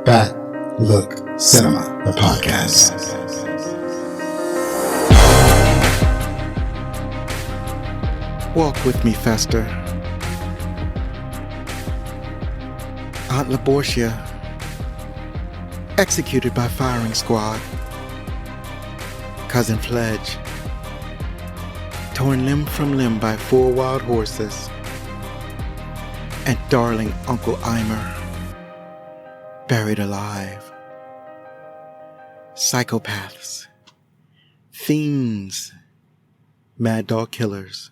Back Look Cinema, the podcast. Walk with me, Fester. Aunt Labortia, executed by firing squad. Cousin Fledge, torn limb from limb by 4 wild horses. And darling Uncle Eimer, buried alive. Psychopaths, fiends, mad dog killers.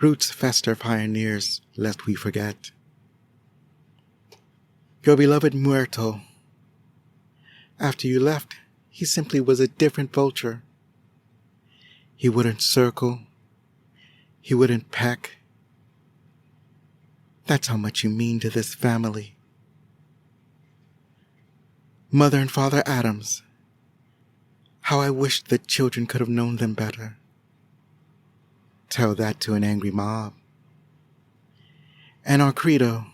Roots Fester pioneers, lest we forget. Your beloved Muerto. After you left, he simply was a different vulture. He wouldn't circle. He wouldn't peck. That's how much you mean to this family. Mother and Father Addams. How I wished the children could have known them better. Tell that to an angry mob. And our credo.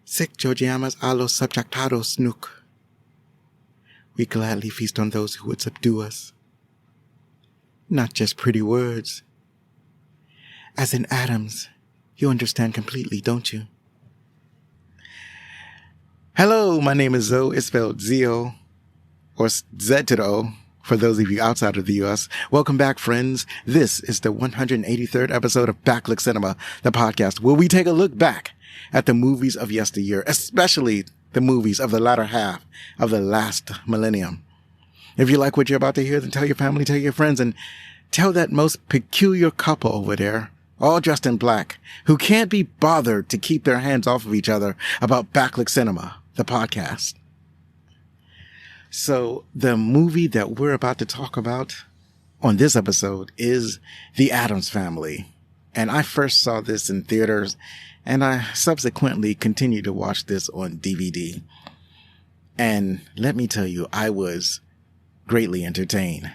Sic Georgiamas a los subjectados nuc. We gladly feast on those who would subdue us. Not just pretty words. As in Addams, you understand completely, don't you? Hello, my name is Zoe. It's spelled Z-O, or Z to the O, for those of you outside of the U.S. Welcome back, friends. This is the 183rd episode of Back Look Cinema, the podcast where we take a look back at the movies of yesteryear, especially the movies of the latter half of the last millennium. If you like what you're about to hear, then tell your family, tell your friends, and tell that most peculiar couple over there, all dressed in black, who can't be bothered to keep their hands off of each other about Back Look Cinema, the podcast. So the movie that we're about to talk about on this episode is The Addams Family. And I first saw this in theaters, and I subsequently continued to watch this on DVD. And let me tell you, I was greatly entertained.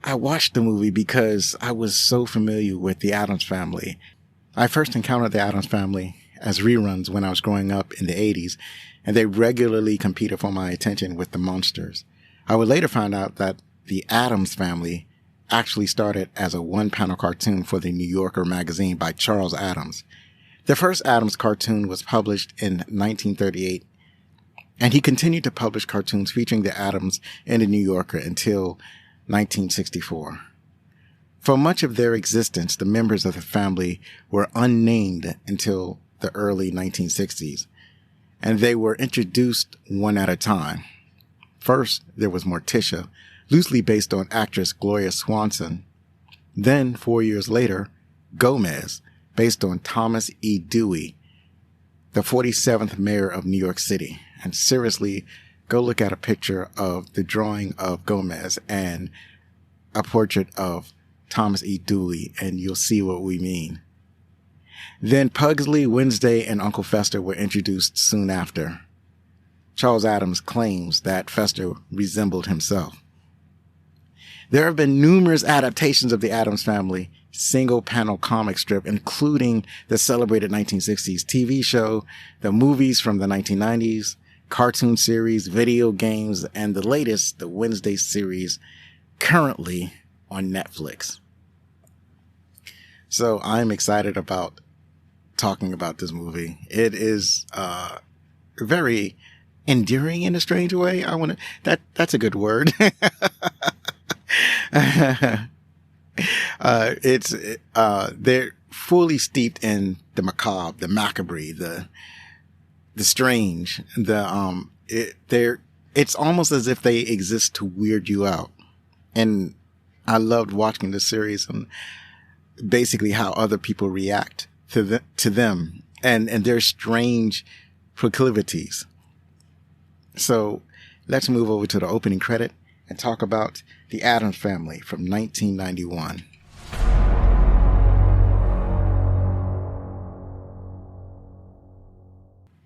I watched the movie because I was so familiar with The Addams Family. I first encountered The Addams Family as reruns when I was growing up in the 80s, and they regularly competed for my attention with the monsters. I would later find out that The Addams Family actually started as a one-panel cartoon for the New Yorker magazine by Charles Addams. The first Addams cartoon was published in 1938, and he continued to publish cartoons featuring the Addams in the New Yorker until 1964. For much of their existence, the members of the family were unnamed until the early 1960s, and they were introduced one at a time. First, there was Morticia, loosely based on actress Gloria Swanson. Then, 4 years later, Gomez, based on Thomas E. Dewey, the 47th mayor of New York City. And seriously, go look at a picture of the drawing of Gomez and a portrait of Thomas E. Dewey, and you'll see what we mean. Then Pugsley, Wednesday, and Uncle Fester were introduced soon after. Charles Addams claims that Fester resembled himself. There have been numerous adaptations of the Addams Family single-panel comic strip, including the celebrated 1960s TV show, the movies from the 1990s, cartoon series, video games, and the latest, the Wednesday series, currently on Netflix. So I'm excited about talking about this movie. It is very endearing in a strange way. That's a good word. They're fully steeped in the macabre, the macabre, the strange, it's almost as if they exist to weird you out. And I loved watching the series and basically how other people react to them and their strange proclivities. So let's move over to the opening credit and talk about The Addams Family from 1991.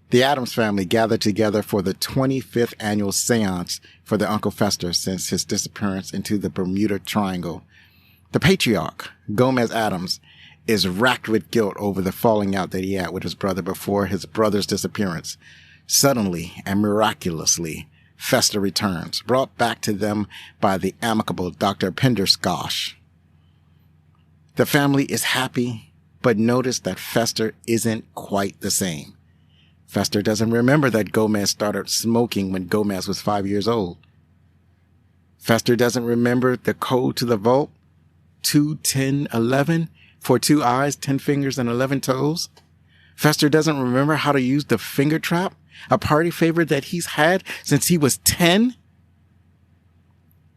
The Addams Family gathered together for the 25th annual seance for their Uncle Fester since his disappearance into the Bermuda Triangle. The patriarch, Gomez Addams, is racked with guilt over the falling out that he had with his brother before his brother's disappearance. Suddenly and miraculously, Fester returns, brought back to them by the amicable Dr. Penderskosh. The family is happy, but notice that Fester isn't quite the same. Fester doesn't remember that Gomez started smoking when Gomez was 5 years old. Fester doesn't remember the code to the vault, 2, 10, 11, for 2 eyes, 10 fingers, and 11 toes. Fester doesn't remember how to use the finger trap, a party favorite that he's had since he was 10.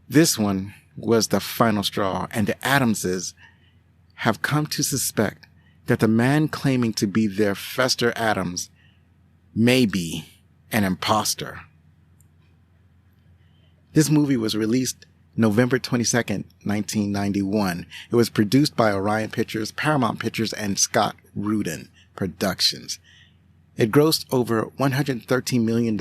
This one was the final straw, and the Addamses have come to suspect that the man claiming to be their Fester Addams may be an imposter. This movie was released November 22nd, 1991. It was produced by Orion Pictures, Paramount Pictures, and Scott Rudin Productions. It grossed over $113 million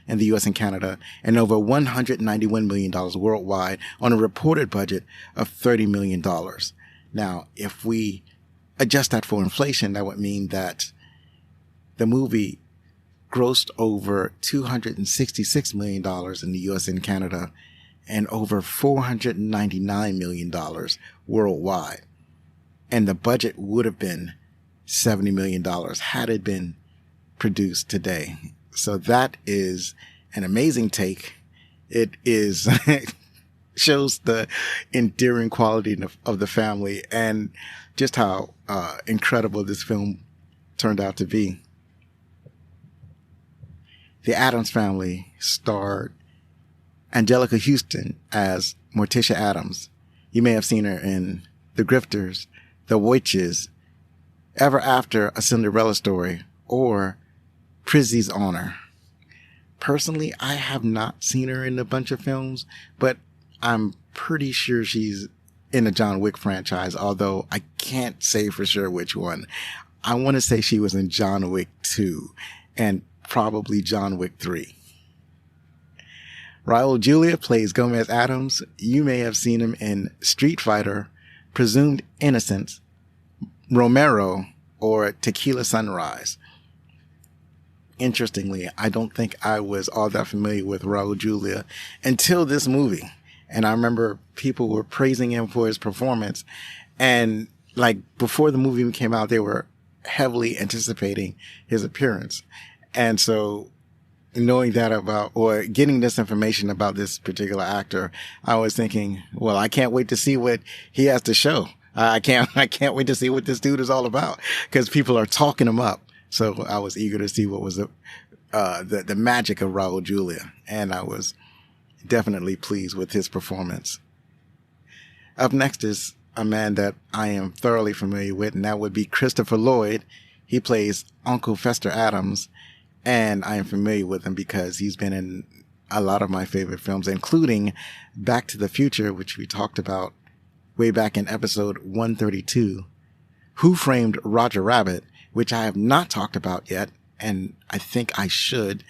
in the U.S. and Canada and over $191 million worldwide on a reported budget of $30 million. Now, if we adjust that for inflation, that would mean that the movie grossed over $266 million in the U.S. and Canada and over $499 million worldwide. And the budget would have been $70 million had it been produced today. So that is an amazing take. It is shows the endearing quality of the family and just how incredible this film turned out to be. The Addams Family starred Anjelica Huston as Morticia Addams. You may have seen her in The Grifters, The Witches, Ever After, A Cinderella Story, or Prizzy's Honor. Personally, I have not seen her in a bunch of films, but I'm pretty sure she's in the John Wick franchise, although I can't say for sure which one. I want to say she was in John Wick 2 and probably John Wick 3. Raul Julia plays Gomez Addams. You may have seen him in Street Fighter, Presumed Innocence, Romero, or Tequila Sunrise. Interestingly, I don't think I was all that familiar with Raul Julia until this movie. And I remember people were praising him for his performance. And like before the movie came out, they were heavily anticipating his appearance. And so knowing that about, or getting this information about this particular actor, I was thinking, well, I can't wait to see what he has to show. I can't wait to see what this dude is all about because people are talking him up. So I was eager to see what was the magic of Raul Julia. And I was definitely pleased with his performance. Up next is a man that I am thoroughly familiar with, and that would be Christopher Lloyd. He plays Uncle Fester Addams, and I am familiar with him because he's been in a lot of my favorite films, including Back to the Future, which we talked about way back in episode 132, Who Framed Roger Rabbit, which I have not talked about yet, and I think I should.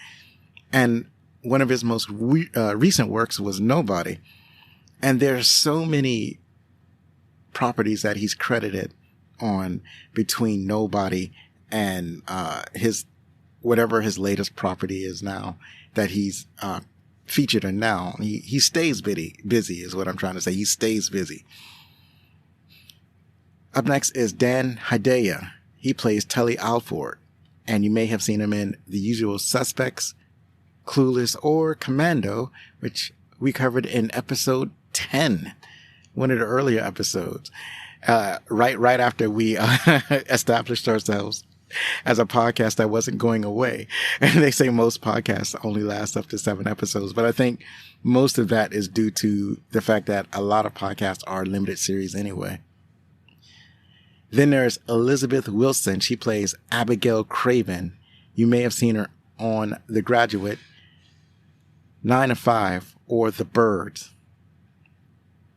And one of his most recent works was Nobody. And there's so many properties that he's credited on between Nobody and his whatever his latest property is now that he's featured in now. He stays busy is what I'm trying to say. He stays busy. Up next is Dan Hedaya. He plays Tully Alford, and you may have seen him in The Usual Suspects, Clueless, or Commando, which we covered in episode 10, one of the earlier episodes, right after we established ourselves as a podcast that wasn't going away. And they say most podcasts only last up to 7 episodes, but I think most of that is due to the fact that a lot of podcasts are limited series anyway. Then there's Elizabeth Wilson. She plays Abigail Craven. You may have seen her on The Graduate, 9 to 5, or The Birds.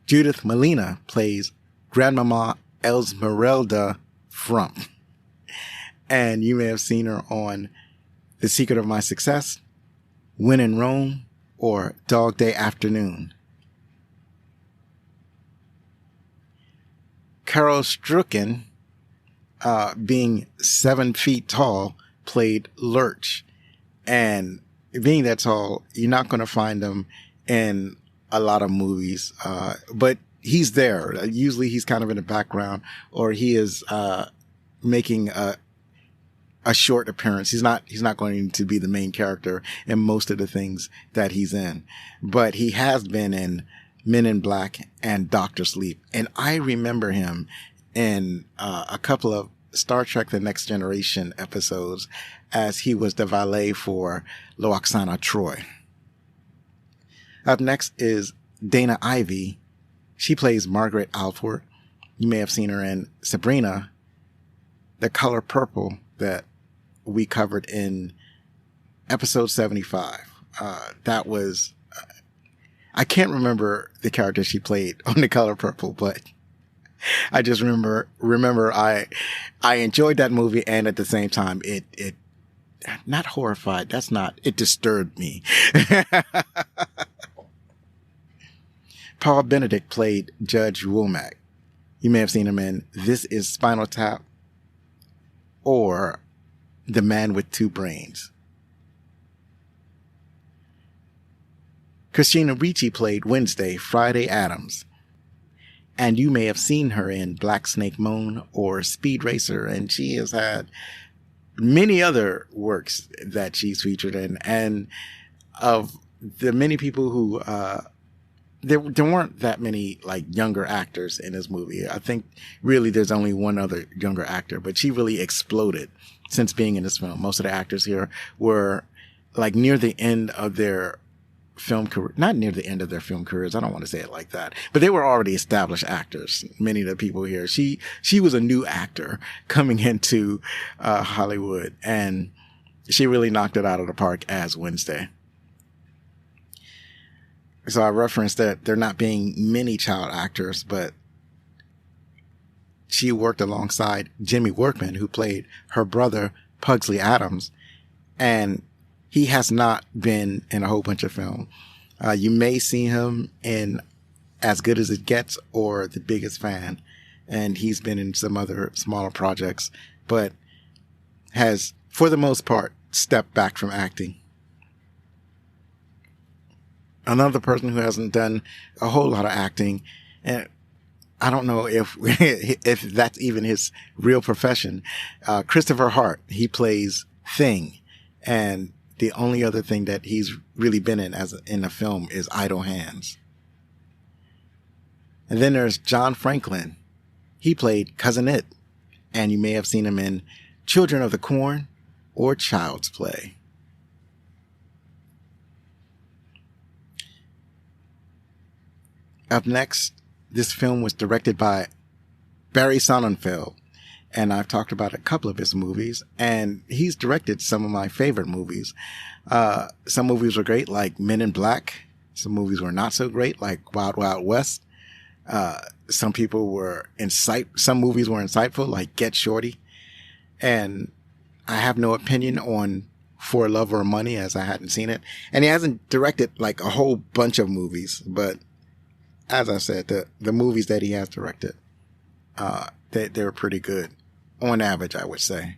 Judith Malina plays Grandmama Esmeralda Frump. And you may have seen her on The Secret of My Success, When in Rome, or Dog Day Afternoon. Carol Strucken being 7 feet tall, played Lurch. And being that tall, you're not going to find him in a lot of movies. But he's there. Usually he's kind of in the background, or he is, making a short appearance. He's not going to be the main character in most of the things that he's in, but he has been in Men in Black and Doctor Sleep. And I remember him in a couple of Star Trek The Next Generation episodes as he was the valet for Lwaxana Troi. Up next is Dana Ivey. She plays Margaret Alford. You may have seen her in Sabrina, The Color Purple, that we covered in episode 75. That was, I can't remember the character she played on The Color Purple, but I just remember I enjoyed that movie, and at the same time, it not horrified. That's not, it disturbed me. Paul Benedict played Judge Womack. You may have seen him in This Is Spinal Tap or The Man with Two Brains. Christina Ricci played Wednesday, Friday Addams. And you may have seen her in Black Snake Moan or Speed Racer, and she has had many other works that she's featured in. And of the many people who, there weren't that many like younger actors in this movie. I think really there's only one other younger actor, but she really exploded since being in this film. Most of the actors here were like near the end of their film career, not near the end of their film careers. I don't want to say it like that, but they were already established actors. Many of the people here, she was a new actor coming into Hollywood, and she really knocked it out of the park as Wednesday. So I referenced that there not being many child actors, but she worked alongside Jimmy Workman, who played her brother, Pugsley Addams, and he has not been in a whole bunch of film. You may see him in As Good As It Gets or The Biggest Fan, and he's been in some other smaller projects, but has, for the most part, stepped back from acting. Another person who hasn't done a whole lot of acting, and I don't know if if that's even his real profession, Christopher Hart. He plays Thing, and the only other thing that he's really been in a film is Idle Hands. And then there's John Franklin. He played Cousin It, and you may have seen him in Children of the Corn or Child's Play. Up next, this film was directed by Barry Sonnenfeld, and I've talked about a couple of his movies, and he's directed some of my favorite movies. Some movies were great, like Men in Black. Some movies were not so great, like Wild Wild West. Some movies were insightful, like Get Shorty. And I have no opinion on For Love or Money, as I hadn't seen it. And he hasn't directed like a whole bunch of movies, but as I said, the movies that he has directed, they're pretty good. On average, I would say.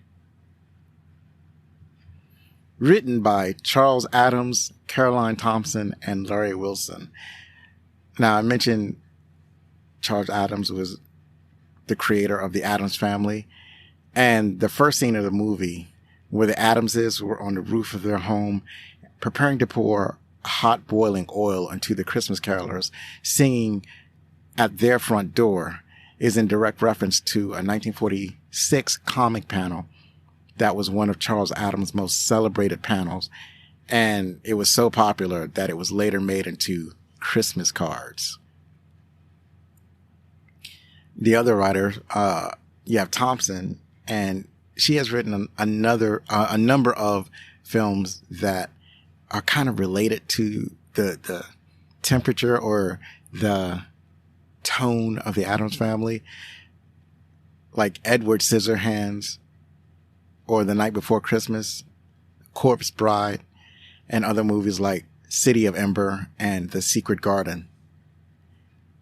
Written by Charles Addams, Caroline Thompson, and Larry Wilson. Now, I mentioned Charles Addams was the creator of the Addams Family. And the first scene of the movie, where the Addamses were on the roof of their home, preparing to pour hot boiling oil onto the Christmas carolers, singing at their front door, is in direct reference to a 1946 comic panel that was one of Charles Addams' most celebrated panels. And it was so popular that it was later made into Christmas cards. The other writer, you have Thompson, and she has written a number of films that are kind of related to the temperature or the tone of the Addams Family, like Edward Scissorhands or The Night Before Christmas, Corpse Bride, and other movies like City of Ember and The Secret Garden.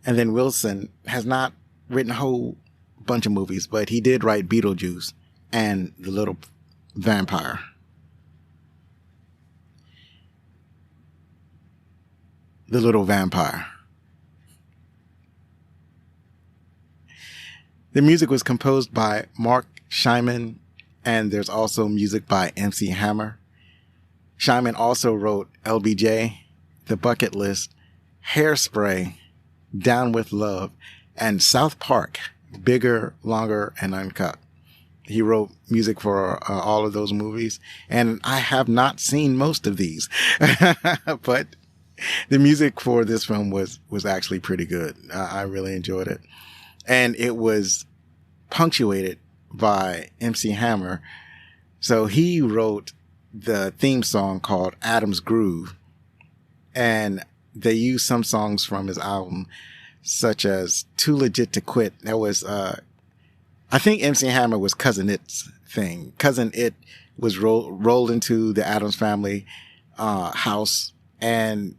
And then Wilson has not written a whole bunch of movies, but he did write Beetlejuice and The Little Vampire. The Little Vampire. The music was composed by Mark Scheinman, and there's also music by MC Hammer. Scheinman also wrote LBJ, The Bucket List, Hairspray, Down with Love, and South Park, Bigger, Longer, and Uncut. He wrote music for all of those movies, and I have not seen most of these, but the music for this film was actually pretty good. I really enjoyed it, and it was punctuated by MC Hammer. So he wrote the theme song called Addams Groove, and they used some songs from his album, such as Too Legit to Quit. That was, I think MC Hammer was Cousin It's thing. Cousin It was rolled into the Addams Family house, and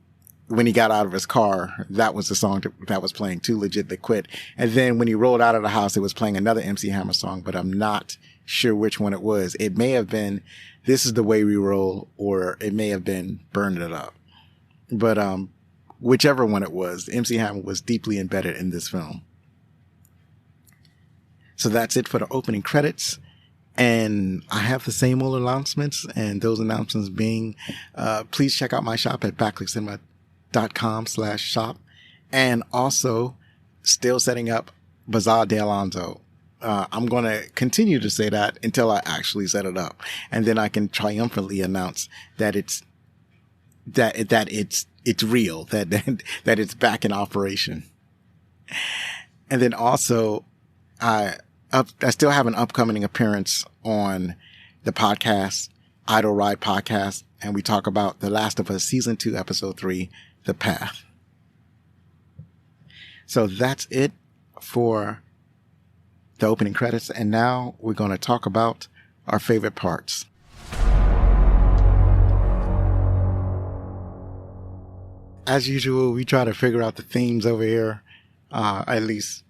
when he got out of his car, that was the song that was playing, Too Legit to Quit. And then when he rolled out of the house, it was playing another MC Hammer song, but I'm not sure which one it was. It may have been This Is the Way We Roll, or it may have been Burn It Up. But whichever one it was, MC Hammer was deeply embedded in this film. So that's it for the opening credits. And I have the same old announcements, and those announcements being, please check out my shop at backclickcinema.com/shop. And also still setting up Bazaar de Alonso. I'm going to continue to say that until I actually set it up. And then I can triumphantly announce that it's real, that it's back in operation. And then also, I still have an upcoming appearance on the podcast, Idle Ride Podcast, and we talk about The Last of Us Season 2, Episode 3, The Path. So that's it for the opening credits, and now we're going to talk about our favorite parts. As usual, we try to figure out the themes over here, at least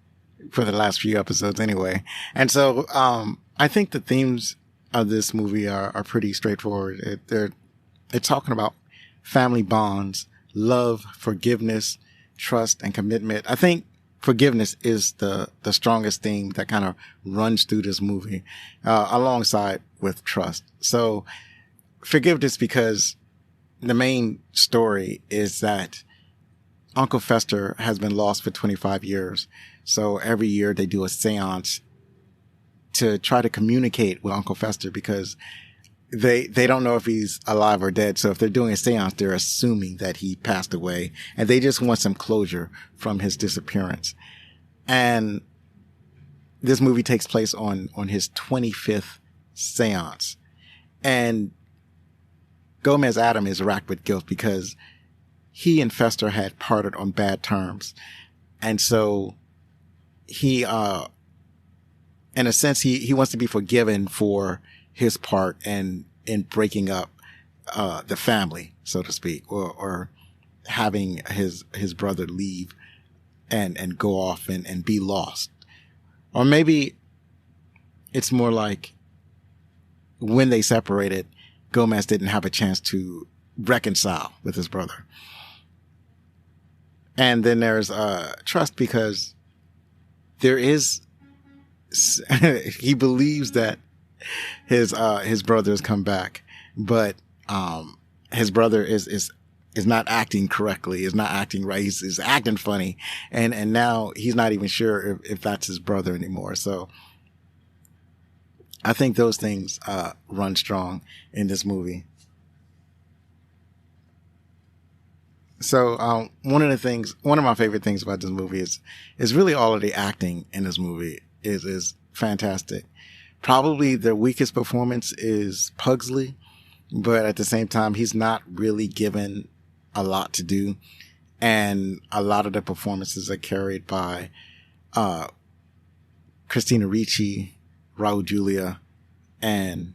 for the last few episodes anyway. And so I think the themes of this movie are pretty straightforward. They're talking about family bonds, love, forgiveness, trust, and commitment. I think forgiveness is the strongest theme that kind of runs through this movie, alongside with trust. So forgiveness, because the main story is that Uncle Fester has been lost for 25 years. So every year they do a seance to try to communicate with Uncle Fester, because they don't know if he's alive or dead. So if they're doing a seance, they're assuming that he passed away, and they just want some closure from his disappearance. And this movie takes place on his 25th seance. And Gomez Adam is racked with guilt because he and Fester had parted on bad terms. And so he, in a sense, he wants to be forgiven for his part in breaking up the family, so to speak, or having his brother leave and go off and be lost. Or maybe it's more like when they separated, Gomez didn't have a chance to reconcile with his brother. And then there's trust, because there is he believes that his brother has come back, but his brother is not acting correctly, is not acting right. He's acting funny, and now he's not even sure if that's his brother anymore. So I think those things run strong in this movie. So one of my favorite things about this movie is really all of the acting in this movie is fantastic. Probably the weakest performance is Pugsley, but at the same time, he's not really given a lot to do. And a lot of the performances are carried by Christina Ricci, Raul Julia, and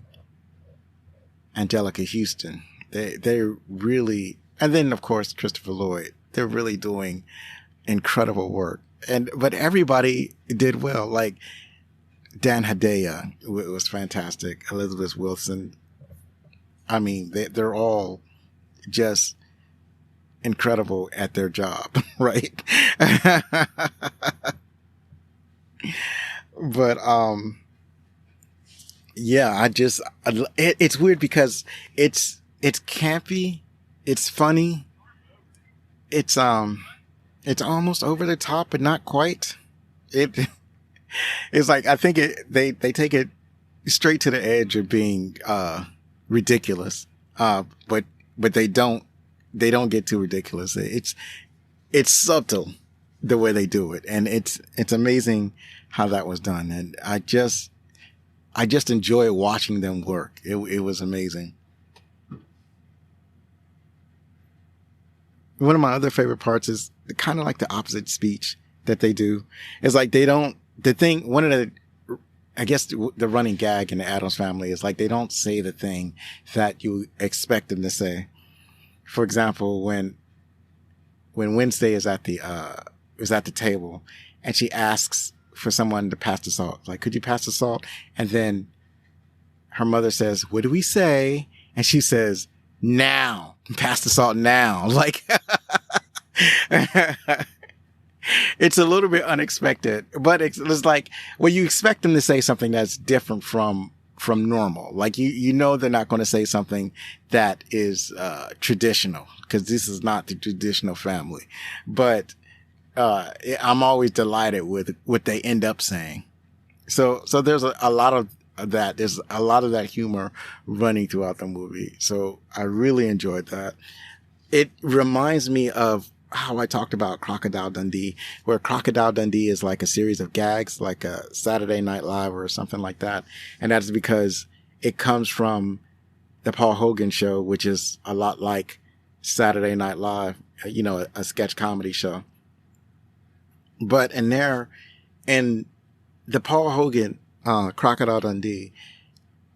Anjelica Huston. They're really, and then of course Christopher Lloyd. They're really doing incredible work. But everybody did well. Like, Dan Hedaya was fantastic. Elizabeth Wilson. I mean, they're all just incredible at their job, right? But yeah, it's weird because it's campy, it's funny, it's almost over the top, but not quite. It's like, I think they take it straight to the edge of being ridiculous, but they don't get too ridiculous. It's subtle the way they do it, and it's amazing how that was done. And I just enjoy watching them work. It was amazing. One of my other favorite parts is kind of like the opposite speech that they do. It's like one of the, I guess the running gag in the Addams Family is like they don't say the thing that you expect them to say. For example, when Wednesday is at the table and she asks for someone to pass the salt, like, could you pass the salt? And then her mother says, what do we say? And she says, now, pass the salt now. Like, it's a little bit unexpected, but it's like, well, you expect them to say something that's different from normal. Like, you know, they're not going to say something that is traditional, because this is not the traditional family. But I'm always delighted with what they end up saying. So there's a lot of that. There's a lot of that humor running throughout the movie. So I really enjoyed that. It reminds me of how I talked about Crocodile Dundee, where Crocodile Dundee is like a series of gags, like a Saturday Night Live or something like that. And that's because it comes from the Paul Hogan show, which is a lot like Saturday Night Live, you know, a sketch comedy show. But in the Paul Hogan, Crocodile Dundee,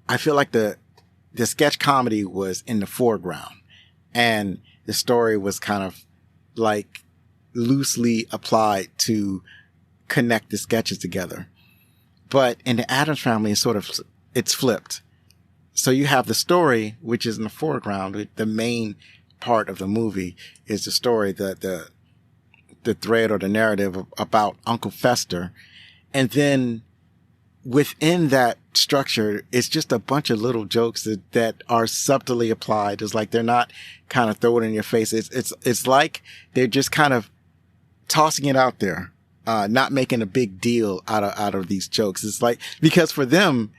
I feel like the sketch comedy was in the foreground, and the story was kind of like loosely applied to connect the sketches together. But in the Addams Family, it's flipped. So you have the story, which is in the foreground. The main part of the movie is the story, the thread or the narrative about Uncle Fester. And then within that structure, it's just a bunch of little jokes that are subtly applied. It's like they're not kind of thrown in your face. It's like they're just kind of tossing it out there, not making a big deal out of these jokes. It's like, because for them,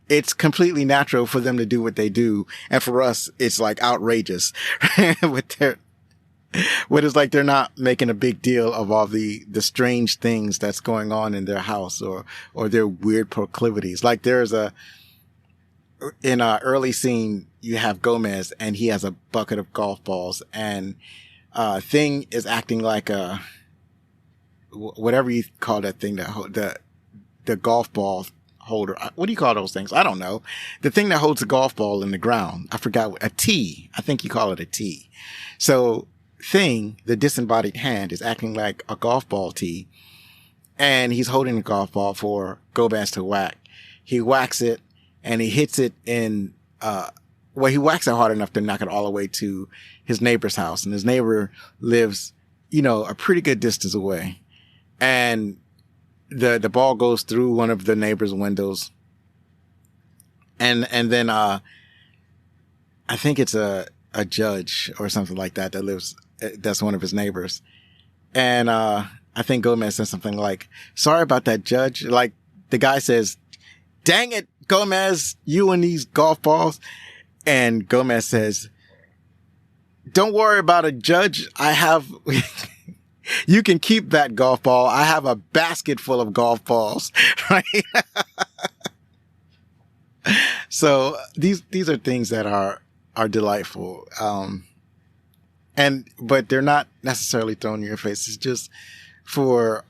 it's completely natural for them to do what they do. And for us, it's like outrageous what it's like they're not making a big deal of all the strange things that's going on in their house or their weird proclivities. Like there's in an early scene, you have Gomez and he has a bucket of golf balls, and Thing is acting like whatever you call that thing, the golf ball holder. What do you call those things? I don't know. The thing that holds the golf ball in the ground. I forgot. A tee. I think you call it a tee. So Thing, the disembodied hand, is acting like a golf ball tee, and he's holding the golf ball for Gomez to whack. He whacks it, and he hits it in, he whacks it hard enough to knock it all the way to his neighbor's house. And his neighbor lives, a pretty good distance away. And the ball goes through one of the neighbor's windows. And then, I think it's a judge or something like that that's one of his neighbors. And, I think Gomez says something like, sorry about that, judge. Like, the guy says, dang it, Gomez, you and these golf balls. And Gomez says, don't worry about it, judge. You can keep that golf ball. I have a basket full of golf balls. Right? So these are things that are delightful. But they're not necessarily thrown in your face. It's just for,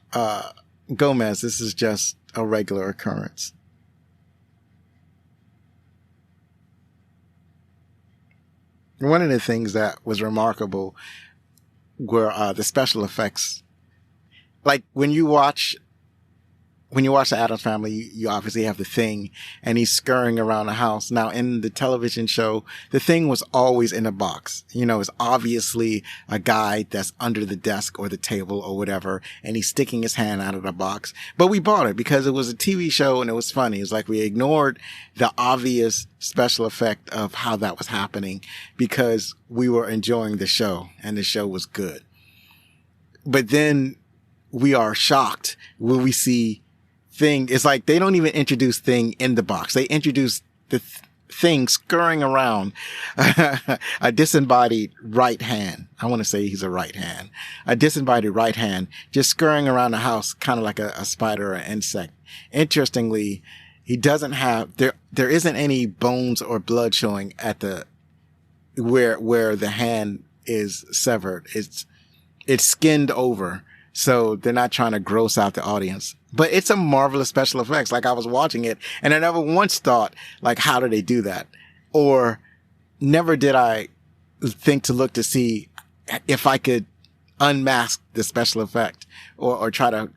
Gomez, this is just a regular occurrence. One of the things that was remarkable were, the special effects. Like when you watch when you watch the Addams Family, you obviously have the Thing, and he's scurrying around the house. Now, in the television show, the Thing was always in a box. It's obviously a guy that's under the desk or the table or whatever, and he's sticking his hand out of the box. But we bought it because it was a TV show and it was funny. It's like we ignored the obvious special effect of how that was happening because we were enjoying the show, and the show was good. But then we are shocked when we see Thing. It's like they don't even introduce Thing in the box. They introduce the Thing scurrying around a disembodied right hand. I want to say he's a right hand. A disembodied right hand just scurrying around the house, kind of like a spider or an insect. Interestingly, he doesn't have, there isn't any bones or blood showing at where the hand is severed. It's skinned over. So they're not trying to gross out the audience, but it's a marvelous special effects. Like I was watching it and I never once thought like, how did they do that? Or never did I think to look to see if I could unmask the special effect or try to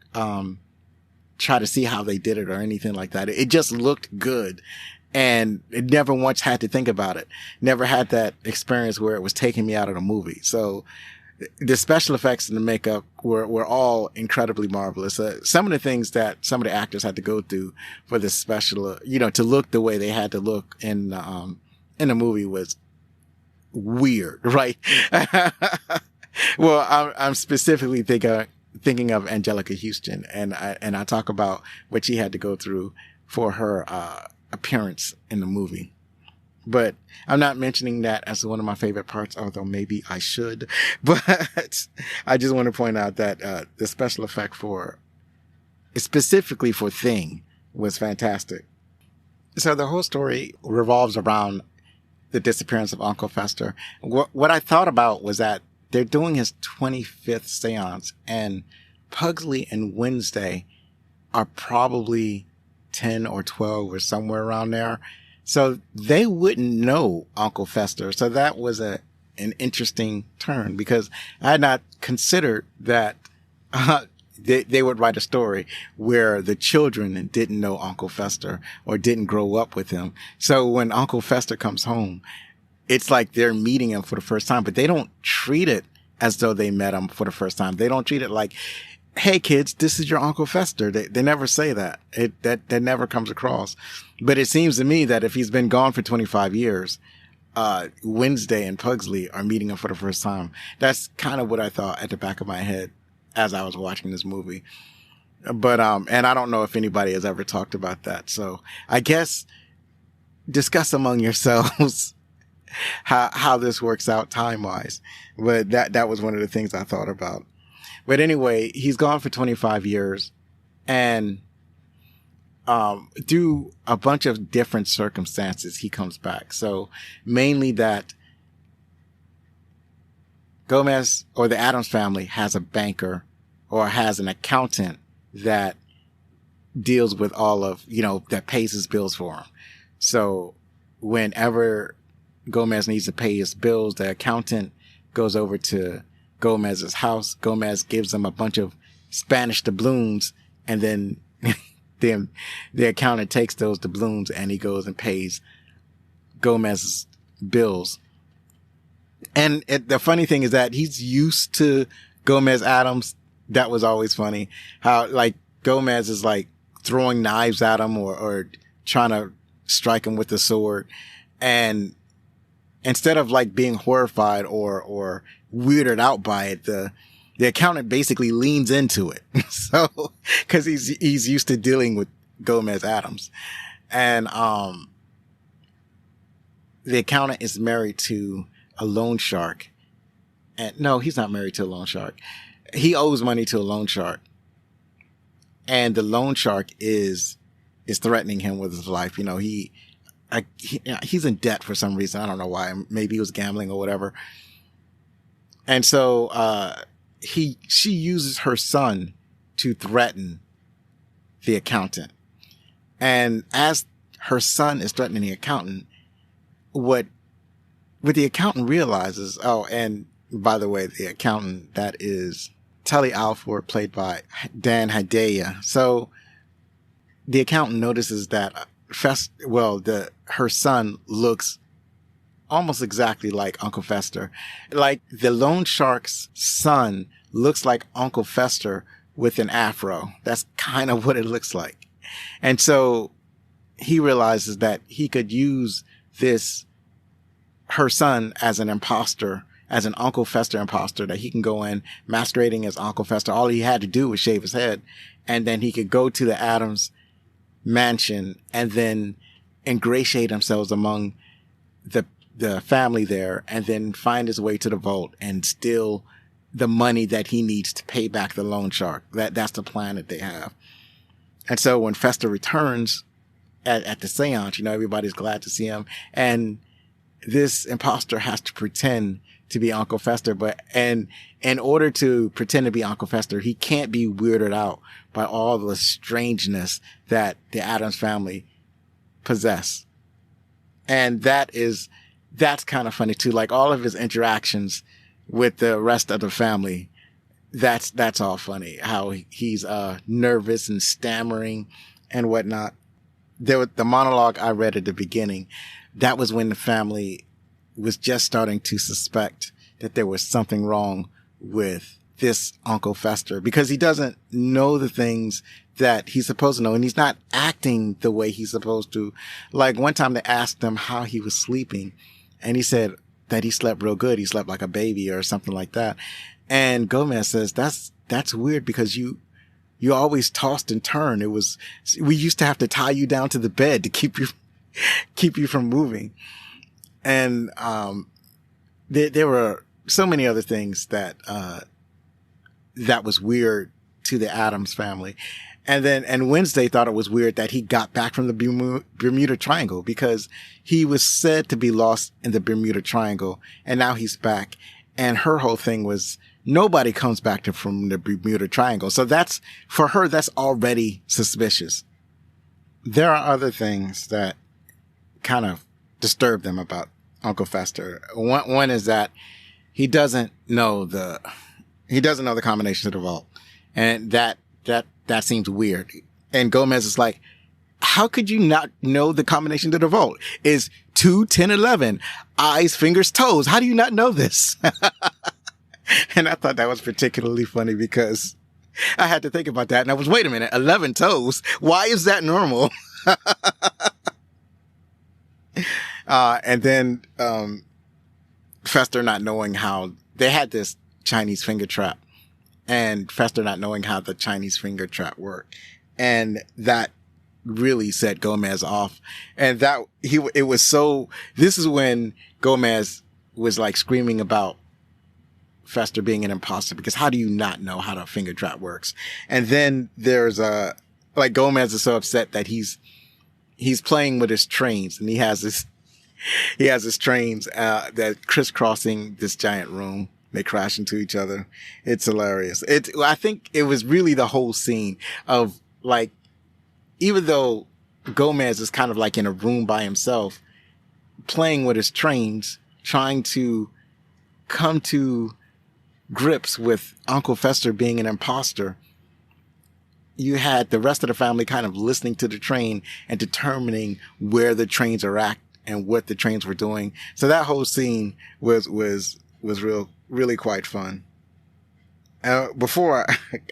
see how they did it or anything like that. It just looked good. And it never once had to think about it. Never had that experience where it was taking me out of the movie. So the special effects and the makeup were all incredibly marvelous. Some of the things that some of the actors had to go through for the special, to look the way they had to look in the movie was weird, right? Well, I'm specifically thinking of Anjelica Huston, and I talk about what she had to go through for her appearance in the movie. But I'm not mentioning that as one of my favorite parts, although maybe I should. But I just want to point out that the special effect specifically for Thing was fantastic. So the whole story revolves around the disappearance of Uncle Fester. What I thought about was that they're doing his 25th seance, and Pugsley and Wednesday are probably 10 or 12 or somewhere around there. So they wouldn't know Uncle Fester. So that was an interesting turn because I had not considered that they would write a story where the children didn't know Uncle Fester or didn't grow up with him. So when Uncle Fester comes home, it's like they're meeting him for the first time, but they don't treat it as though they met him for the first time. They don't treat it like, hey kids, this is your Uncle Fester. They never say that. That never comes across. But it seems to me that if he's been gone for 25 years, Wednesday and Pugsley are meeting him for the first time. That's kind of what I thought at the back of my head as I was watching this movie. But, and I don't know if anybody has ever talked about that. So I guess discuss among yourselves how this works out time wise. But that was one of the things I thought about. But anyway, he's gone for 25 years and, through a bunch of different circumstances, he comes back. So mainly that Gomez or the Addams family has a banker or has an accountant that deals with all of, that pays his bills for him. So whenever Gomez needs to pay his bills, the accountant goes over to Gomez's house. Gomez gives him a bunch of Spanish doubloons, and then the accountant takes those doubloons and he goes and pays Gomez's bills. And the funny thing is that he's used to Gomez Addams. That was always funny. How like Gomez is like throwing knives at him or trying to strike him with the sword. And instead of like being horrified or weirded out by it, the accountant basically leans into it. So, cause he's used to dealing with Gomez Addams. And, the accountant is married to a loan shark. And no, he's not married to a loan shark. He owes money to a loan shark. And the loan shark is threatening him with his life. He's in debt for some reason. I don't know why. Maybe he was gambling or whatever. And so, she uses her son to threaten the accountant. And as her son is threatening the accountant, what the accountant realizes, and by the way, the accountant, that is Tully Alford, played by Dan Hedaya. So the accountant notices that her son looks almost exactly like Uncle Fester. Like the loan shark's son looks like Uncle Fester with an afro. That's kind of what it looks like. And so he realizes that he could use her son as an imposter, as an Uncle Fester imposter, that he can go in masquerading as Uncle Fester. All he had to do was shave his head, and then he could go to the Addams mansion and then ingratiate himself among the family there, and then find his way to the vault and steal the money that he needs to pay back the loan shark. That's the plan that they have. And so when Fester returns at the seance, everybody's glad to see him. And this imposter has to pretend to be Uncle Fester, and in order to pretend to be Uncle Fester, he can't be weirded out by all the strangeness that the Addams family possess. And that's kind of funny too. Like all of his interactions with the rest of the family, that's all funny. How he's nervous and stammering and whatnot. The monologue I read at the beginning, that was when the family was just starting to suspect that there was something wrong with this Uncle Fester, because he doesn't know the things that he's supposed to know, and he's not acting the way he's supposed to. Like one time they asked him how he was sleeping, and he said that he slept real good. He slept like a baby or something like that. And Gomez says, that's weird, because you always tossed and turned. We used to have to tie you down to the bed to keep you from moving. And, there were so many other things that was weird to the Addams family. And Wednesday thought it was weird that he got back from the Bermuda Triangle, because he was said to be lost in the Bermuda Triangle, and now he's back. And her whole thing was nobody comes back from the Bermuda Triangle. So for her, that's already suspicious. There are other things that kind of disturb them about Uncle Fester. One is that he doesn't know the combination to the vault. And that seems weird. And Gomez is like, how could you not know the combination to the vault? Is 2, 10, 11, eyes, fingers, toes. How do you not know this? And I thought that was particularly funny, because I had to think about that. And I was, wait a minute, 11 toes. Why is that normal? And then, Fester not knowing how they had this Chinese finger trap, and Fester not knowing how the Chinese finger trap worked. And that really set Gomez off. And this is when Gomez was like screaming about Fester being an imposter, because how do you not know how the finger trap works? And then there's Gomez is so upset that he's playing with his trains, and he has his trains, that crisscrossing this giant room. They crash into each other. It's hilarious. I think it was really the whole scene of, like, even though Gomez is kind of like in a room by himself, playing with his trains, trying to come to grips with Uncle Fester being an imposter, you had the rest of the family kind of listening to the train and determining where the trains are at and what the trains were doing. So that whole scene was really quite fun. Before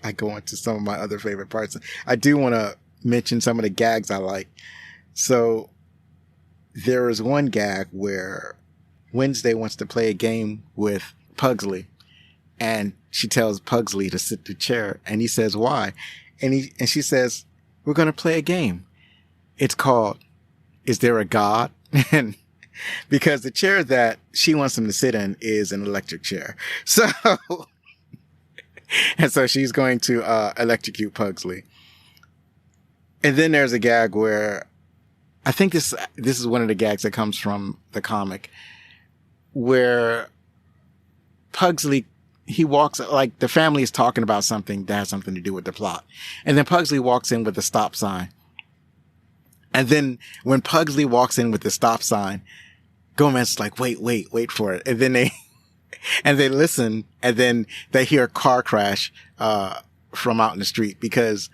I go into some of my other favorite parts, I do want to mention some of the gags I like. So there is one gag where Wednesday wants to play a game with Pugsley, and she tells Pugsley to sit the chair, and he says, why? And she says, we're going to play a game. It's called, Is There a God? And because the chair that she wants him to sit in is an electric chair. So, and so she's going to electrocute Pugsley. And then there's a gag where, I think this is one of the gags that comes from the comic, where Pugsley, he walks, like the family is talking about something that has something to do with the plot. And then Pugsley walks in with a stop sign. And then when Pugsley walks in with the stop sign, Gomez is like, wait for it. And then they listen, and then they hear a car crash, from out in the street, because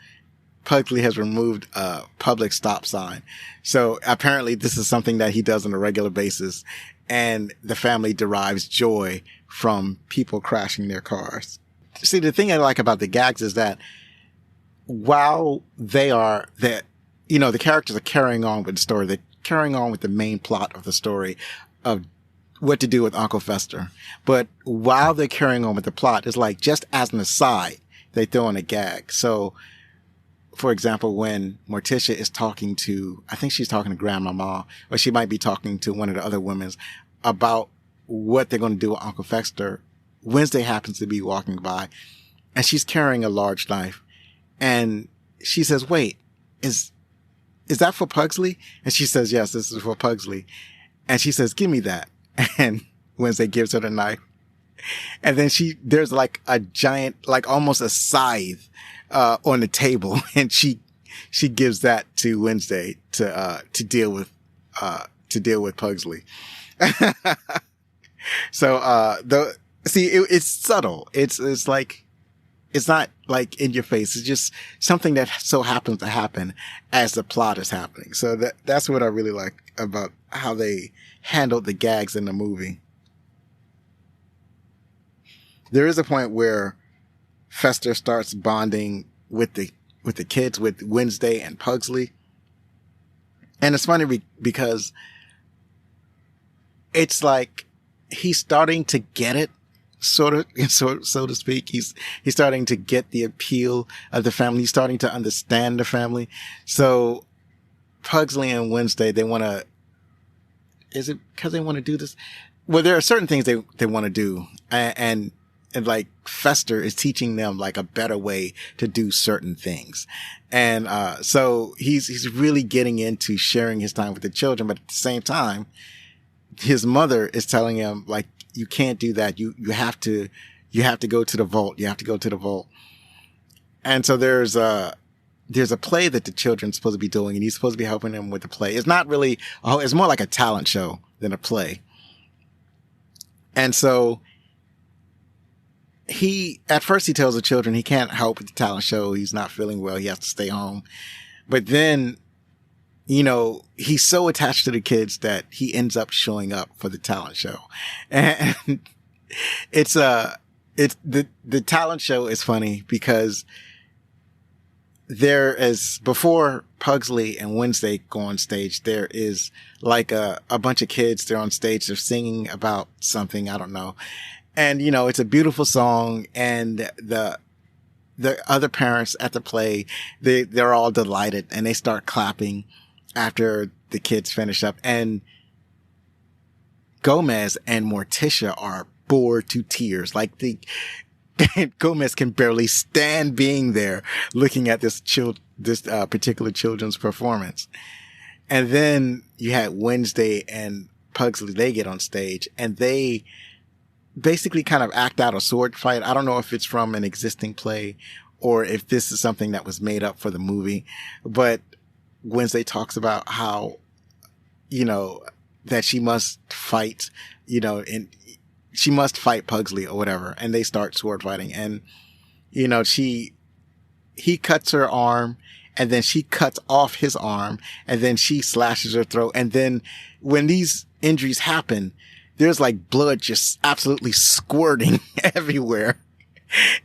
Pugsley has removed a public stop sign. So apparently this is something that he does on a regular basis. And the family derives joy from people crashing their cars. See, the thing I like about the gags is that while the characters are carrying on with the story, they're carrying on with the main plot of the story of what to do with Uncle Fester. But while they're carrying on with the plot, it's like just as an aside, they throw in a gag. So, for example, when Morticia is talking to, I think she's talking to Grandmama, or she might be talking to one of the other women about what they're going to do with Uncle Fester, Wednesday happens to be walking by, and she's carrying a large knife. And she says, wait, is that for Pugsley? And she says, yes, this is for Pugsley. And she says, give me that. And Wednesday gives her the knife. And then there's like a giant, like almost a scythe, on the table. And she gives that to Wednesday to deal with Pugsley. So, it's subtle. It's like, it's not like in your face. It's just something that so happens to happen as the plot is happening. So that's what I really like about how they handled the gags in the movie. There is a point where Fester starts bonding with the kids, with Wednesday and Pugsley. And it's funny because it's like he's starting to get it, so to speak. He's starting to get the appeal of the family. He's starting to understand the family. So Pugsley and Wednesday, is it because they want to do this? Well, there are certain things they want to do. And like Fester is teaching them like a better way to do certain things. And, so he's really getting into sharing his time with the children. But at the same time, his mother is telling him like, you can't do that. You have to go to the vault. You have to go to the vault. And so there's a play that the children's supposed to be doing, and he's supposed to be helping them with the play. It's not really, it's more like a talent show than a play. And so at first he tells the children he can't help with the talent show. He's not feeling well. He has to stay home. But then, he's so attached to the kids that he ends up showing up for the talent show. And the talent show is funny because before Pugsley and Wednesday go on stage, there is like a bunch of kids. They're on stage. They're singing about something. I don't know. And, it's a beautiful song. And the other parents at the play, they're all delighted and they start clapping after the kids finish up. And Gomez and Morticia are bored to tears. Like Gomez can barely stand being there looking at this particular children's performance. And then you had Wednesday and Pugsley. They get on stage and they basically kind of act out a sword fight. I don't know if it's from an existing play or if this is something that was made up for the movie, but Wednesday talks about how, that she must fight, and she must fight Pugsley or whatever. And they start sword fighting and, he cuts her arm and then she cuts off his arm and then she slashes her throat. And then when these injuries happen, there's like blood just absolutely squirting everywhere.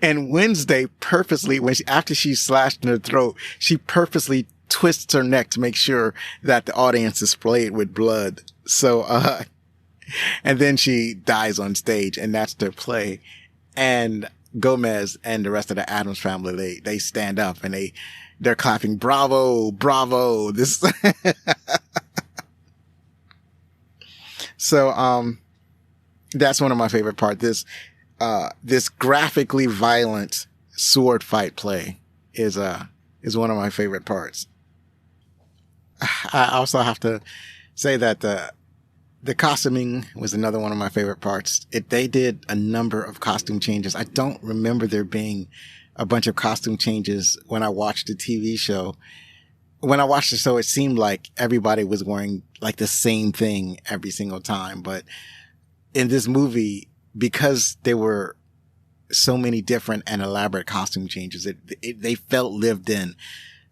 And Wednesday purposely, after she slashed in her throat, she purposely twists her neck to make sure that the audience is sprayed with blood. So, and then she dies on stage and that's their play. And Gomez and the rest of the Addams family, they stand up and they're clapping, bravo, bravo. So, that's one of my favorite parts. This graphically violent sword fight play is one of my favorite parts. I also have to say that the costuming was another one of my favorite parts. They did a number of costume changes. I don't remember there being a bunch of costume changes when I watched the TV show. When I watched the show, it seemed like everybody was wearing like the same thing every single time. But in this movie, because there were so many different and elaborate costume changes, they felt lived in.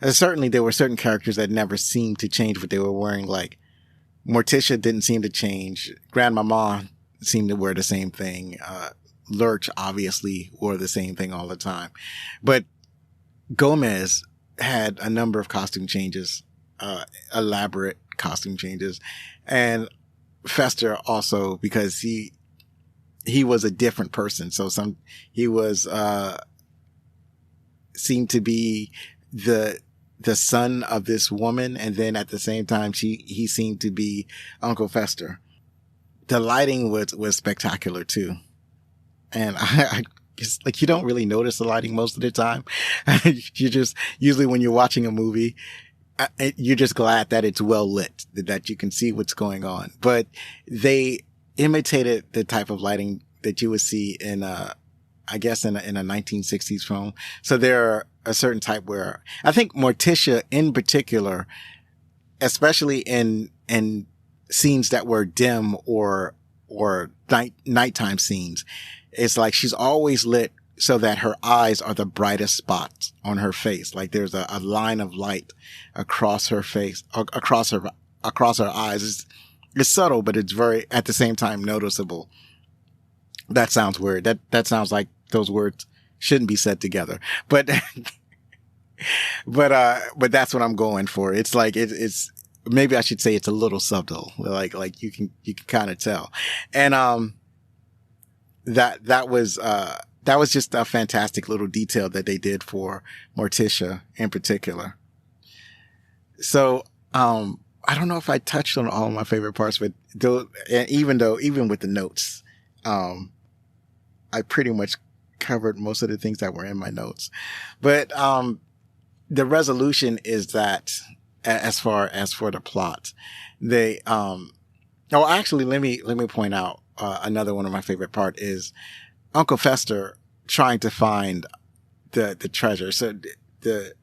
Certainly there were certain characters that never seemed to change what they were wearing. Like Morticia didn't seem to change. Grandmama seemed to wear the same thing. Lurch obviously wore the same thing all the time. But Gomez had a number of costume changes, elaborate costume changes. And Fester also, because he was a different person. So he was, seemed to be the son of this woman. And then at the same time, he seemed to be Uncle Fester. The lighting was spectacular too. And I just, like, you don't really notice the lighting most of the time. You just, usually when you're watching a movie, you're just glad that it's well lit, that you can see what's going on. But they imitated the type of lighting that you would see in I guess in a 1960s film. So there are a certain type where I think Morticia in particular, especially in scenes that were dim or nighttime scenes, it's like she's always lit so that her eyes are the brightest spots on her face. Like there's a line of light across her face, across her eyes. It's subtle, but it's very, at the same time, noticeable. That sounds weird. That sounds like those words shouldn't be said together. But, but that's what I'm going for. It's like, it's, maybe I should say it's a little subtle. Like you can kind of tell. And, that was just a fantastic little detail that they did for Morticia in particular. So, I don't know if I touched on all of my favorite parts, but even with the notes, I pretty much covered most of the things that were in my notes. But, the resolution is that as far as for the plot, actually, let me point out, another one of my favorite part is Uncle Fester trying to find the treasure. So the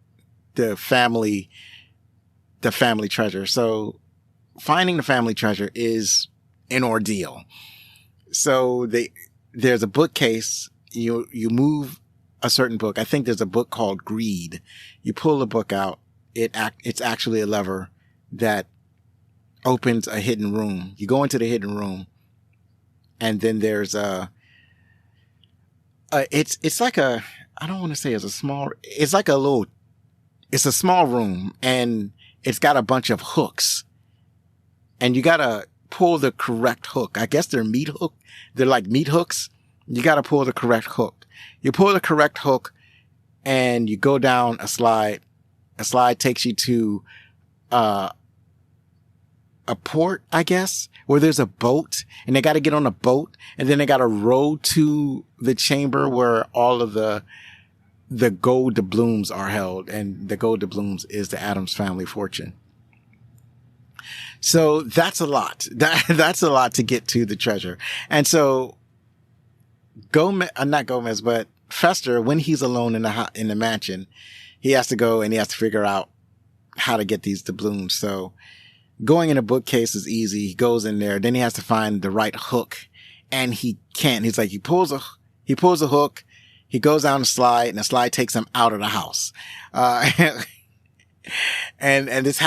family treasure. So finding the family treasure is an ordeal. So there's a bookcase. You move a certain book. I think there's a book called Greed. You pull the book out. It's actually a lever that opens a hidden room. You go into the hidden room, and then there's it's like a, I don't want to say it's a small room, and it's got a bunch of hooks, and you gotta pull the correct hook. I guess they're they're like meat hooks. You gotta pull the correct hook. You pull the correct hook, and you go down a slide. A slide takes you to, a port, I guess, where there's a boat, and they got to get on a boat, and then they got to row to the chamber where all of the gold doubloons are held, and the gold doubloons is the Addams family fortune. So that's a lot. That's a lot to get to the treasure. And so not Gomez, but Fester, when he's alone in the mansion, he has to go and he has to figure out how to get these doubloons. So going in a bookcase is easy. He goes in there. Then he has to find the right hook, and he can't. He's like, he pulls a hook. He goes down the slide, and the slide takes him out of the house. And this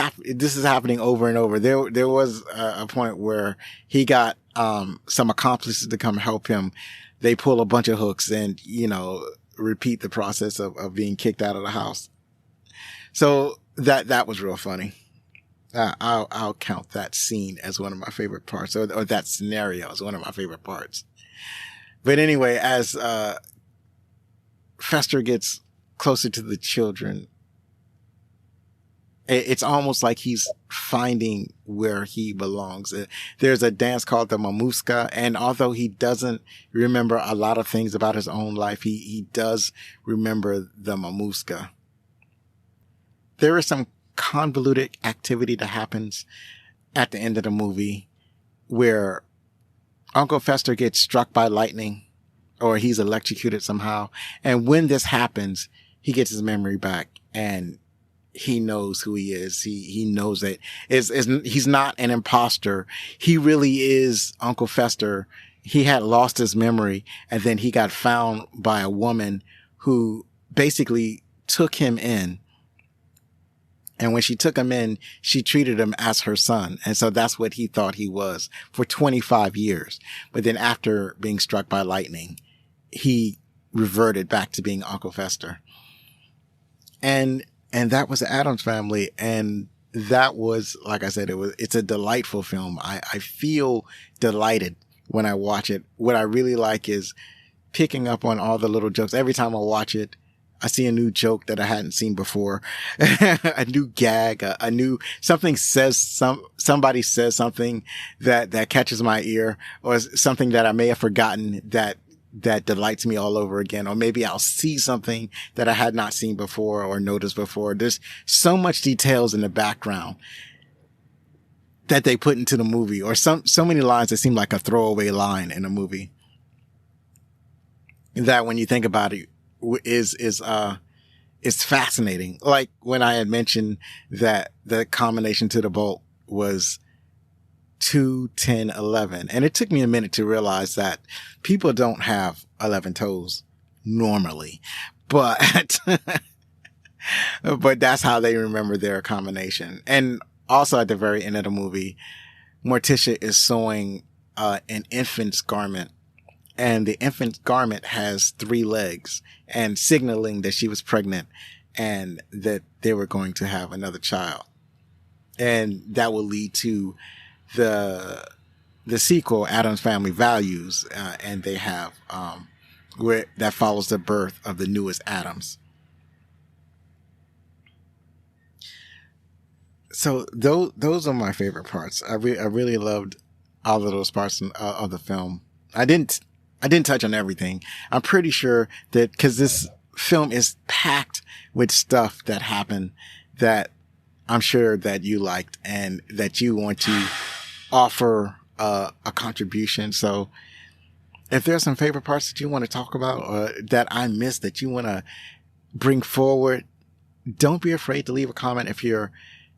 is happening over and over. There was a point where he got, some accomplices to come help him. They pull a bunch of hooks and, repeat the process of being kicked out of the house. So that was real funny. I'll count that scene as one of my favorite parts, or that scenario as one of my favorite parts. But anyway, as Fester gets closer to the children, it's almost like he's finding where he belongs. There's a dance called the Mamuska, and although he doesn't remember a lot of things about his own life, he does remember the Mamuska. There is some convoluted activity that happens at the end of the movie where Uncle Fester gets struck by lightning, or he's electrocuted somehow. And when this happens, he gets his memory back, and he knows who he is. He knows that he's not an imposter. He really is Uncle Fester. He had lost his memory, and then he got found by a woman who basically took him in And when she took him in, she treated him as her son. And so that's what he thought he was for 25 years. But then after being struck by lightning, he reverted back to being Uncle Fester. And that was the Addams Family. And that was, like I said, it's a delightful film. I feel delighted when I watch it. What I really like is picking up on all the little jokes. Every time I watch it, I see a new joke that I hadn't seen before, a new gag, a new, somebody says something that catches my ear, or something that I may have forgotten that delights me all over again. Or maybe I'll see something that I had not seen before or noticed before. There's so much details in the background that they put into the movie, or so many lines that seem like a throwaway line in a movie, that when you think about it, is fascinating. Like when I had mentioned that the combination to the bolt was 2, 10, 11. And it took me a minute to realize that people don't have 11 toes normally, but, but that's how they remember their combination. And also at the very end of the movie, Morticia is sewing, an infant's garment. And the infant's garment has 3 legs, and signaling that she was pregnant and that they were going to have another child. And that will lead to the sequel, Addams Family Values, and they have, where that follows the birth of the newest Addams. So those are my favorite parts. I really loved all of those parts of the film. I didn't touch on everything. I'm pretty sure that because this film is packed with stuff that happened that I'm sure that you liked and that you want to offer a contribution. So if there's some favorite parts that you want to talk about, or that I missed that you want to bring forward, don't be afraid to leave a comment. If you're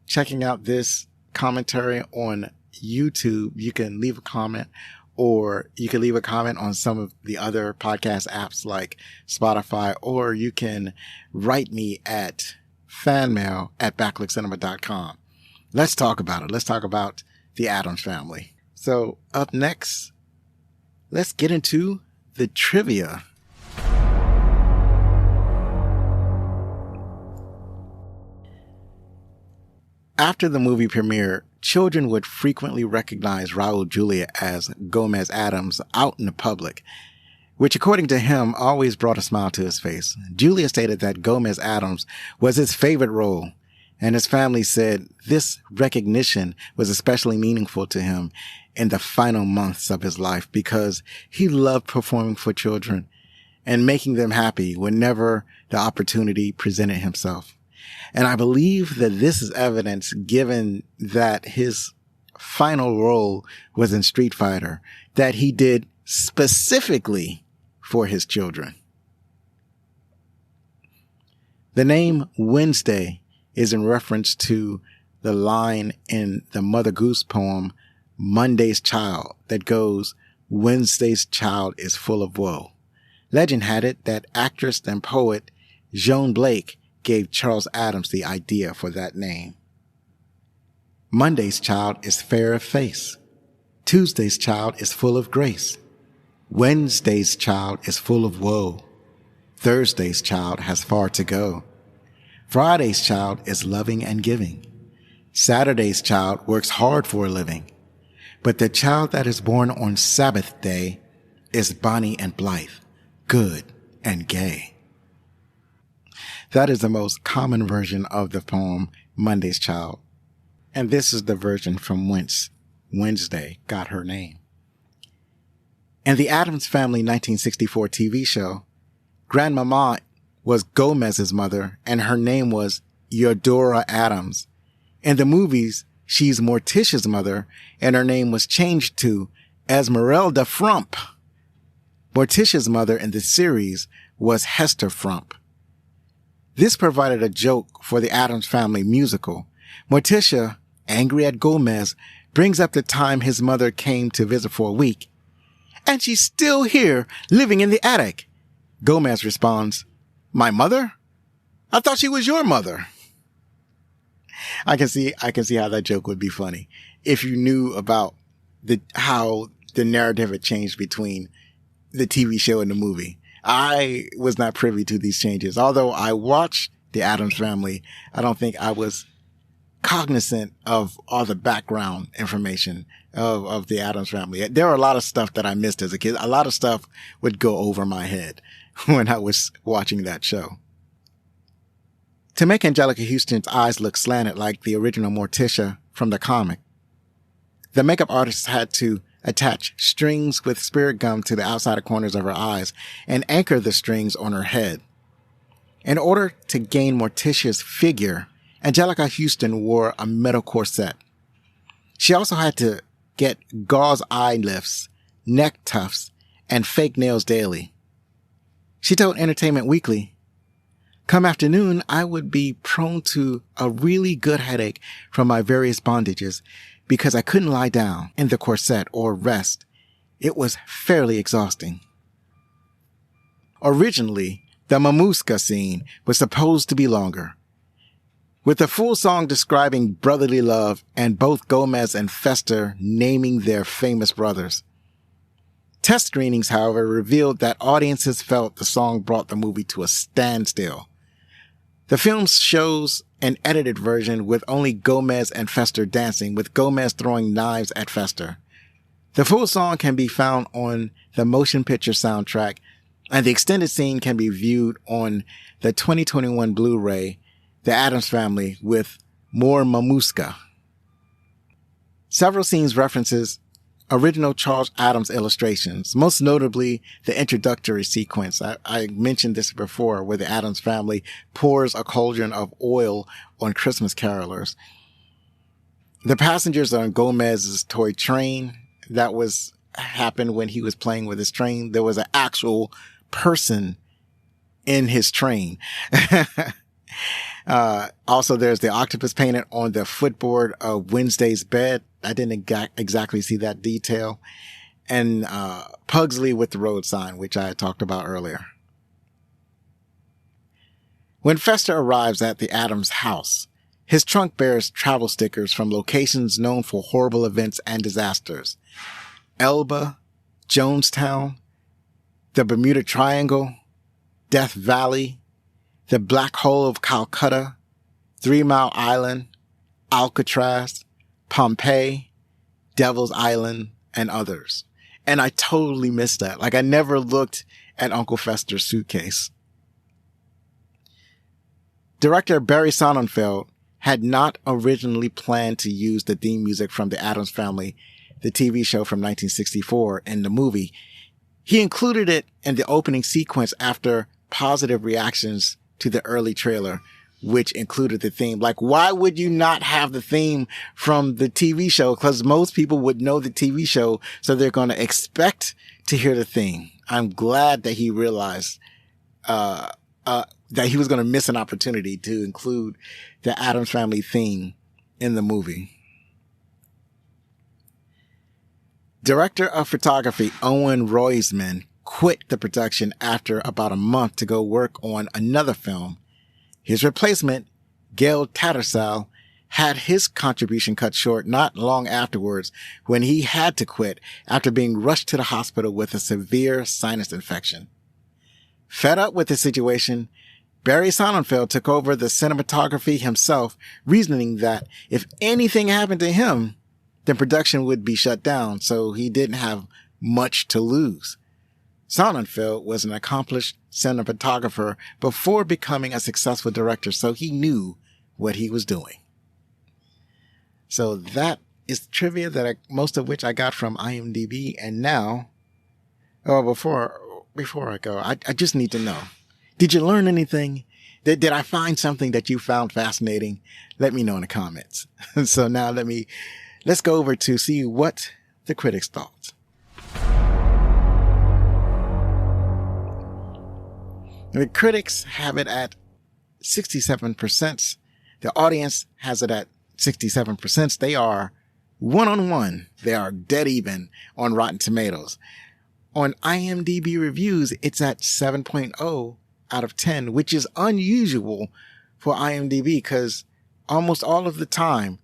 checking out this commentary on YouTube, you can leave a comment. Or you can leave a comment on some of the other podcast apps like Spotify, or you can write me at fanmail@backlookcinema.com. Let's talk about it. Let's talk about the Addams Family. So up next, let's get into the trivia. After the movie premiere, children would frequently recognize Raul Julia as Gomez Addams out in the public, which according to him always brought a smile to his face. Julia stated that Gomez Addams was his favorite role, and his family said this recognition was especially meaningful to him in the final months of his life because he loved performing for children and making them happy whenever the opportunity presented himself. And I believe that this is evidence given that his final role was in Street Fighter, that he did specifically for his children. The name Wednesday is in reference to the line in the Mother Goose poem, Monday's Child, that goes, Wednesday's child is full of woe. Legend had it that actress and poet Joan Blake gave Charles Addams the idea for that name. Monday's child is fair of face. Tuesday's child is full of grace. Wednesday's child is full of woe. Thursday's child has far to go. Friday's child is loving and giving. Saturday's child works hard for a living. But the child that is born on Sabbath day is bonny and blithe, good and gay. That is the most common version of the poem Monday's Child. And this is the version from whence Wednesday got her name. In the Addams Family 1964 TV show, Grandmama was Gomez's mother and her name was Eudora Addams. In the movies, she's Morticia's mother and her name was changed to Esmeralda Frump. Morticia's mother in the series was Hester Frump. This provided a joke for the Addams Family musical. Morticia, angry at Gomez, brings up the time his mother came to visit for a week. And she's still here, living in the attic. Gomez responds, My mother? I thought she was your mother. I can see how that joke would be funny if you knew about how the narrative had changed between the TV show and the movie. I was not privy to these changes. Although I watched The Addams Family, I don't think I was cognizant of all the background information of The Addams Family. There were a lot of stuff that I missed as a kid. A lot of stuff would go over my head when I was watching that show. To make Anjelica Huston's eyes look slanted like the original Morticia from the comic, the makeup artist had to attach strings with spirit gum to the outside corners of her eyes and anchor the strings on her head. In order to gain Morticia's figure, Anjelica Huston wore a metal corset. She also had to get gauze eye lifts, neck tufts, and fake nails daily. She told Entertainment Weekly, "Come afternoon, I would be prone to a really good headache from my various bondages because I couldn't lie down in the corset or rest. It was fairly exhausting." Originally, the mamushka scene was supposed to be longer, with a full song describing brotherly love and both Gomez and Fester naming their famous brothers. Test screenings, however, revealed that audiences felt the song brought the movie to a standstill. The film shows an edited version with only Gomez and Fester dancing, with Gomez throwing knives at Fester. The full song can be found on the motion picture soundtrack, and the extended scene can be viewed on the 2021 Blu-ray, The Addams Family with More Mamushka. Several scenes references original Charles Addams illustrations, most notably the introductory sequence. I mentioned this before, where the Addams family pours a cauldron of oil on Christmas carolers. The passengers on Gomez's toy train, that happened when he was playing with his train. There was an actual person in his train. Also, there's the octopus painted on the footboard of Wednesday's bed. I didn't exactly see that detail. And Pugsley with the road sign, which I had talked about earlier. When Fester arrives at the Addams house, his trunk bears travel stickers from locations known for horrible events and disasters: Elba, Jonestown, the Bermuda Triangle, Death Valley, the Black Hole of Calcutta, 3 Mile Island, Alcatraz, Pompeii, Devil's Island, and others. And I totally missed that. Like, I never looked at Uncle Fester's suitcase. Director Barry Sonnenfeld had not originally planned to use the theme music from The Addams Family, the TV show from 1964, in the movie. He included it in the opening sequence after positive reactions to the early trailer, which included the theme. Like, why would you not have the theme from the TV show? Because most people would know the TV show, so they're going to expect to hear the theme. I'm glad that he realized that he was going to miss an opportunity to include the Addams Family theme in the movie. Director of photography Owen Roizman quit the production after about a month to go work on another film. His replacement, Gail Tattersall, had his contribution cut short not long afterwards when he had to quit after being rushed to the hospital with a severe sinus infection. Fed up with the situation, Barry Sonnenfeld took over the cinematography himself, reasoning that if anything happened to him, then production would be shut down, so he didn't have much to lose. Sonnenfeld was an accomplished cinematographer before becoming a successful director, so he knew what he was doing. So that is trivia that most of which I got from IMDb. And now, before I go, I just need to know, did you learn anything? Did I find something that you found fascinating? Let me know in the comments. So now let's go over to see what the critics thought. The critics have it at 67%. The audience has it at 67%. They are 1-on-1. They are dead even on Rotten Tomatoes. On IMDb reviews, it's at 7.0 out of 10, which is unusual for IMDb because almost all of the time,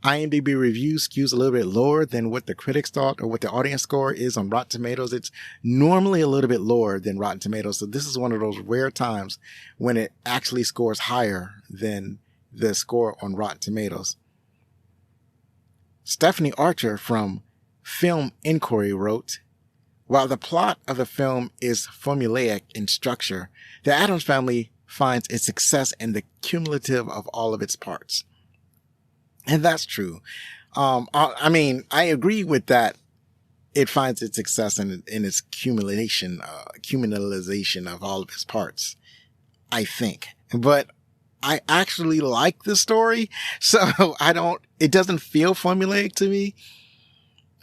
IMDb review skews a little bit lower than what the critics thought or what the audience score is on Rotten Tomatoes. It's normally a little bit lower than Rotten Tomatoes. So this is one of those rare times when it actually scores higher than the score on Rotten Tomatoes. Stephanie Archer from Film Inquiry wrote, "While the plot of the film is formulaic in structure, the Addams Family finds its success in the cumulative of all of its parts." And that's true. I mean, I agree with that. It finds its success in its cumulation of all of its parts, I think. But I actually like the story, so it doesn't feel formulaic to me.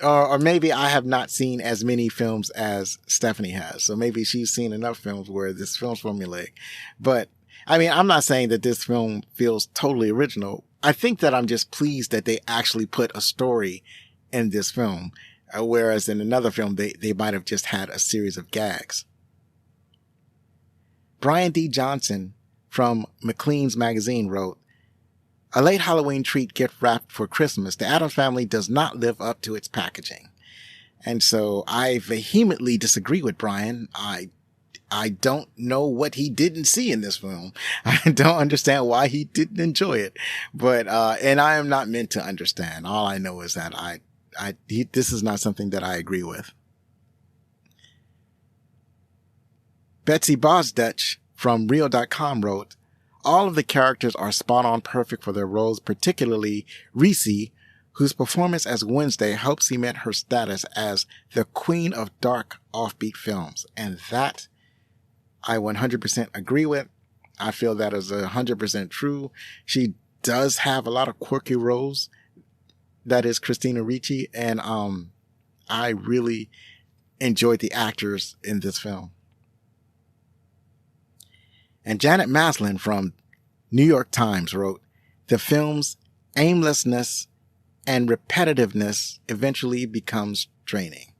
Or maybe I have not seen as many films as Stephanie has. So maybe she's seen enough films where this film's formulaic. But I mean, I'm not saying that this film feels totally original. I think that I'm just pleased that they actually put a story in this film, whereas in another film, they might have just had a series of gags. Brian D. Johnson from Maclean's Magazine wrote, "A late Halloween treat gift wrapped for Christmas, the Addams Family does not live up to its packaging." And so I vehemently disagree with Brian. I don't know what he didn't see in this film. I don't understand why he didn't enjoy it. But, and I am not meant to understand. All I know is that this is not something that I agree with. Betsy Bosdutch from Real.com wrote, "All of the characters are spot on perfect for their roles, particularly Reese, whose performance as Wednesday helped cement her status as the queen of dark offbeat films." And that I 100% agree with. I feel that is 100% true. She does have a lot of quirky roles. That is Christina Ricci. And I really enjoyed the actors in this film. And Janet Maslin from New York Times wrote, "The film's aimlessness and repetitiveness eventually becomes draining."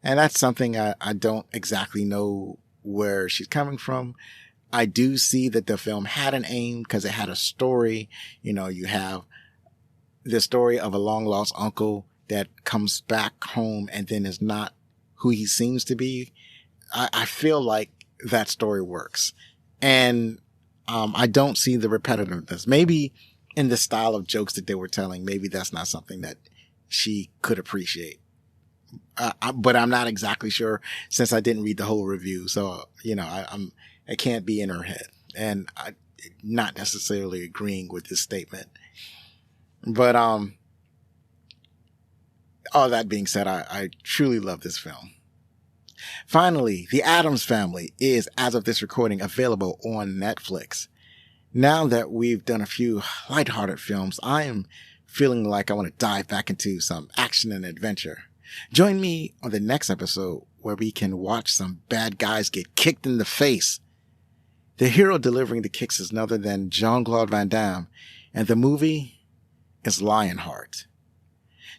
And that's something I don't exactly know where she's coming from. I do see that the film had an aim because it had a story. You know, you have the story of a long lost uncle that comes back home and then is not who he seems to be. I feel like that story works. And I don't see the repetitiveness. Maybe in the style of jokes that they were telling, maybe that's not something that she could appreciate. But I'm not exactly sure since I didn't read the whole review. So, you know, I can't be in her head, and I'm not necessarily agreeing with this statement. But, all that being said, I truly love this film. Finally, The Addams Family is, as of this recording, available on Netflix. Now that we've done a few lighthearted films, I am feeling like I want to dive back into some action and adventure. Join me on the next episode where we can watch some bad guys get kicked in the face. The hero delivering the kicks is none other than Jean-Claude Van Damme, and the movie is Lionheart.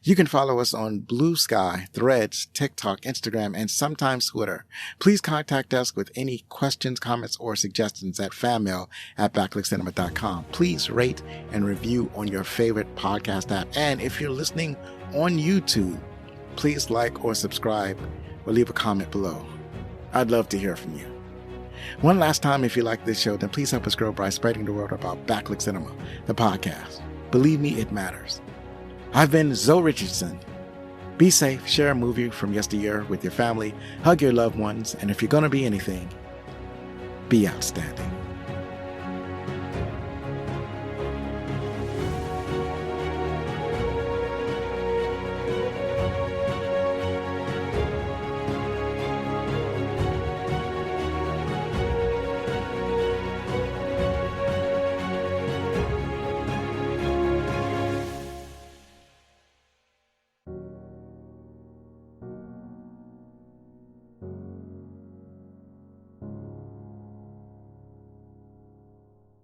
You can follow us on Blue Sky, Threads, TikTok, Instagram, and sometimes Twitter. Please contact us with any questions, comments, or suggestions at fanmail@backlickcinema.com. Please rate and review on your favorite podcast app. And if you're listening on YouTube, please like or subscribe or leave a comment below. I'd love to hear from you. One last time, if you like this show, then please help us grow by spreading the word about Backlick Cinema, the podcast. Believe me, it matters. I've been Zoe Richardson. Be safe, share a movie from yesteryear with your family, hug your loved ones, and if you're going to be anything, be outstanding.